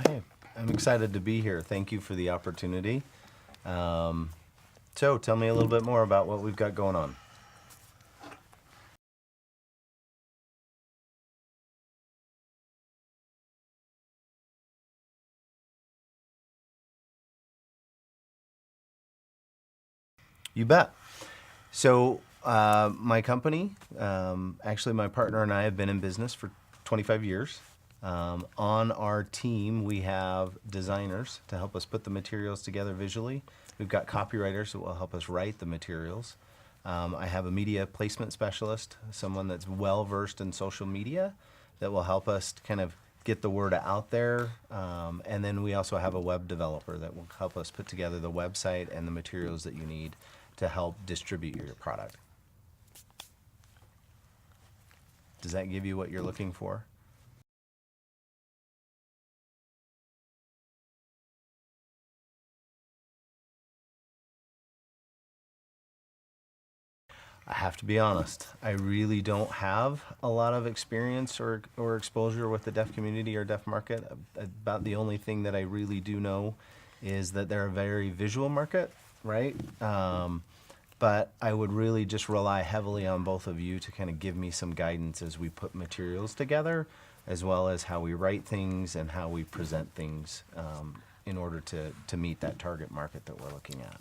Hey, I'm excited to be here. Thank you for the opportunity. So tell me a little bit more about what we've got going on. You bet. So my company, actually my partner and I have been in business for 25 years. On our team, we have designers to help us put the materials together visually. We've got copywriters that will help us write the materials. I have a media placement specialist, someone that's well versed in social media that will help us kind of get the word out there. And then we also have a web developer that will help us put together the website and the materials that you need to help distribute your product. Does that give you what you're looking for? I have to be honest, I really don't have a lot of experience or exposure with the deaf community or deaf market. About the only thing that I really do know is that they're a very visual market, right? But I would really just rely heavily on both of you to kind of give me some guidance as we put materials together, as well as how we write things and how we present things in order to meet that target market that we're looking at.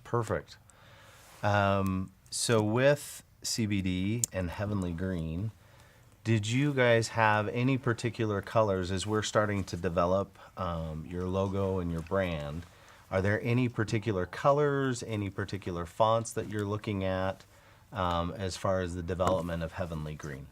Perfect. So with CBD and Heavenly Green, did you guys have any particular colors as we're starting to develop your logo and your brand? Are there any particular colors, any particular fonts that you're looking at as far as the development of Heavenly Green?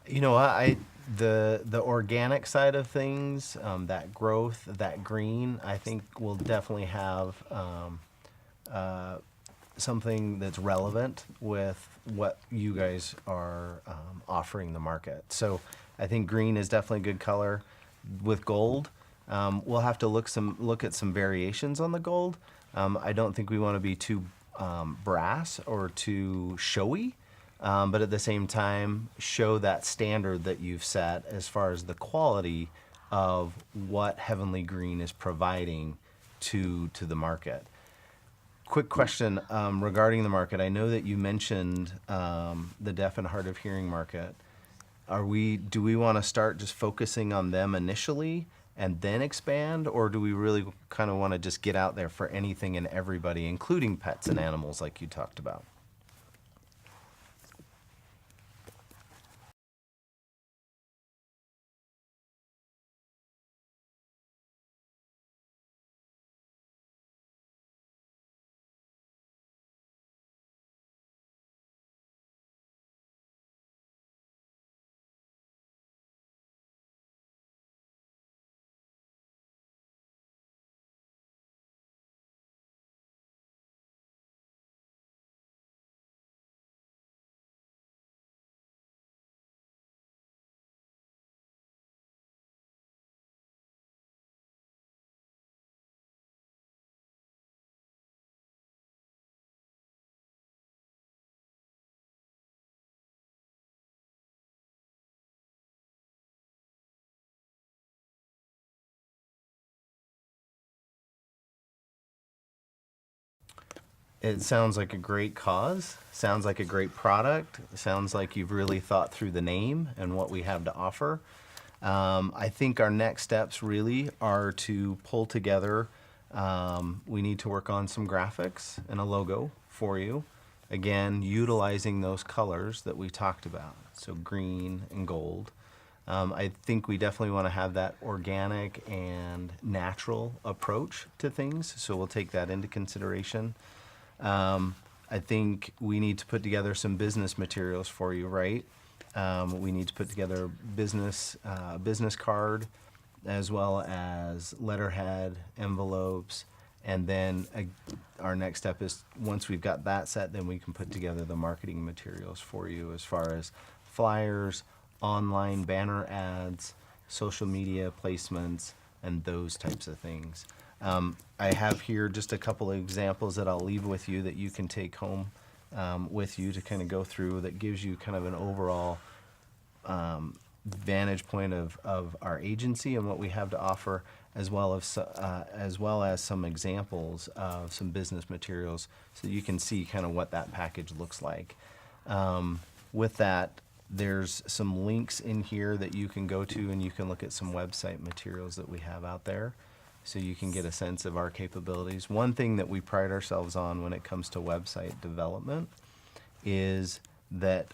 You know, the organic side of things, that growth, that green, I think will definitely have something that's relevant with what you guys are offering the market. So I think green is definitely a good color. With gold, we'll have to look at some variations on the gold. I don't think we want to be too brass or too showy, but at the same time show that standard that you've set as far as the quality of what Heavenly Green is providing to the market. Quick question regarding the market. I know that you mentioned the deaf and hard of hearing market. Do we want to start just focusing on them initially and then expand, or do we really kind of want to just get out there for anything and everybody, including pets and animals like you talked about? It sounds like a great cause, sounds like a great product, sounds like you've really thought through the name and what we have to offer. I think our next steps really are to pull together. We need to work on some graphics and a logo for you. Again, utilizing those colors that we talked about, so green and gold. I think we definitely want to have that organic and natural approach to things, so we'll take that into consideration. I think we need to put together some business materials for you, right? We need to put together business card, as well as letterhead, envelopes, and then our next step is, once we've got that set, then we can put together the marketing materials for you, as far as flyers, online banner ads, social media placements, and those types of things. I have here just a couple of examples that I'll leave with you that you can take home with you to kind of go through, that gives you kind of an overall vantage point of our agency and what we have to offer, as well as some examples of some business materials, so you can see kind of what that package looks like. With that, there's some links in here that you can go to, and you can look at some website materials that we have out there, so you can get a sense of our capabilities. One thing that we pride ourselves on when it comes to website development is that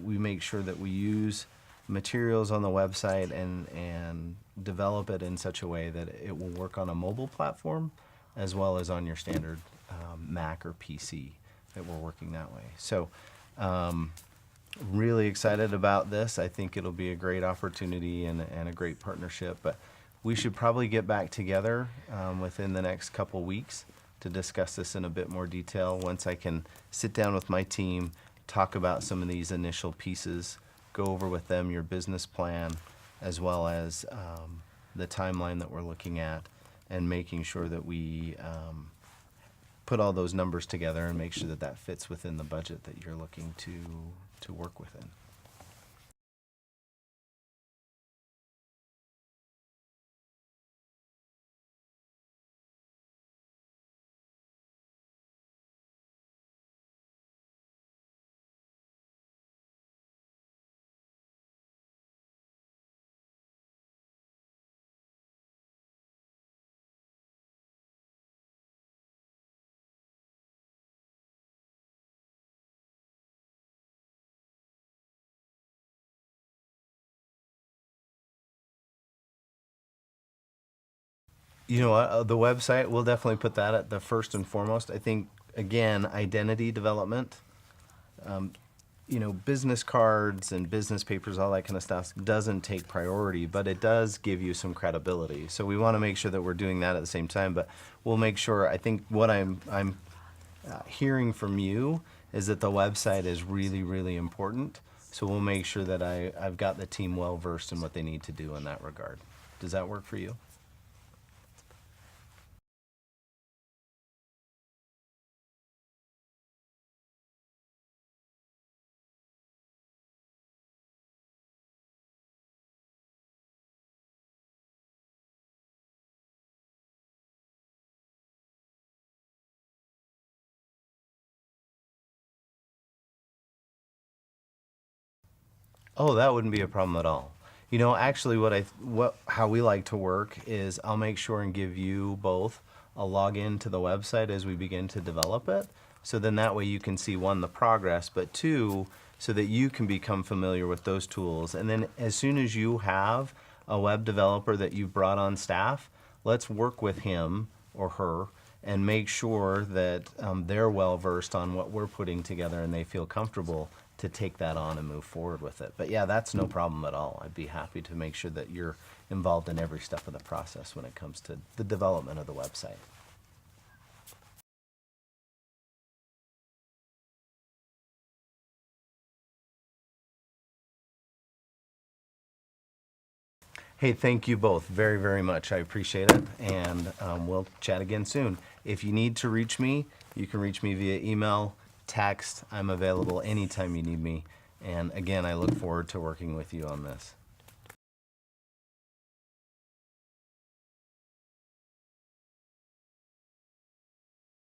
we make sure that we use materials on the website and develop it in such a way that it will work on a mobile platform as well as on your standard Mac or PC, that we're working that way. So really excited about this. I think it'll be a great opportunity and a great partnership, but we should probably get back together within the next couple weeks to discuss this in a bit more detail, once I can sit down with my team, talk about some of these initial pieces, go over with them your business plan, as well as the timeline that we're looking at, and making sure that we put all those numbers together and make sure that that fits within the budget that you're looking to work within. You know what? The website, we'll definitely put that at the first and foremost. I think, again, identity development, business cards and business papers, all that kind of stuff doesn't take priority, but it does give you some credibility. So we want to make sure that we're doing that at the same time, but we'll make sure, I think what I'm hearing from you is that the website is really, really important. So we'll make sure that I've got the team well versed in what they need to do in that regard. Does that work for you? Oh, that wouldn't be a problem at all. You know, actually, how we like to work is I'll make sure and give you both a login to the website as we begin to develop it. So then that way you can see, one, the progress, but two, so that you can become familiar with those tools. And then as soon as you have a web developer that you've brought on staff, let's work with him or her and make sure that they're well versed on what we're putting together and they feel comfortable to take that on and move forward with it. But yeah, that's no problem at all. I'd be happy to make sure that you're involved in every step of the process when it comes to the development of the website. Hey, thank you both very, very much. I appreciate it, and we'll chat again soon. If you need to reach me, you can reach me via email, text. I'm available anytime you need me. And again, I look forward to working with you on this.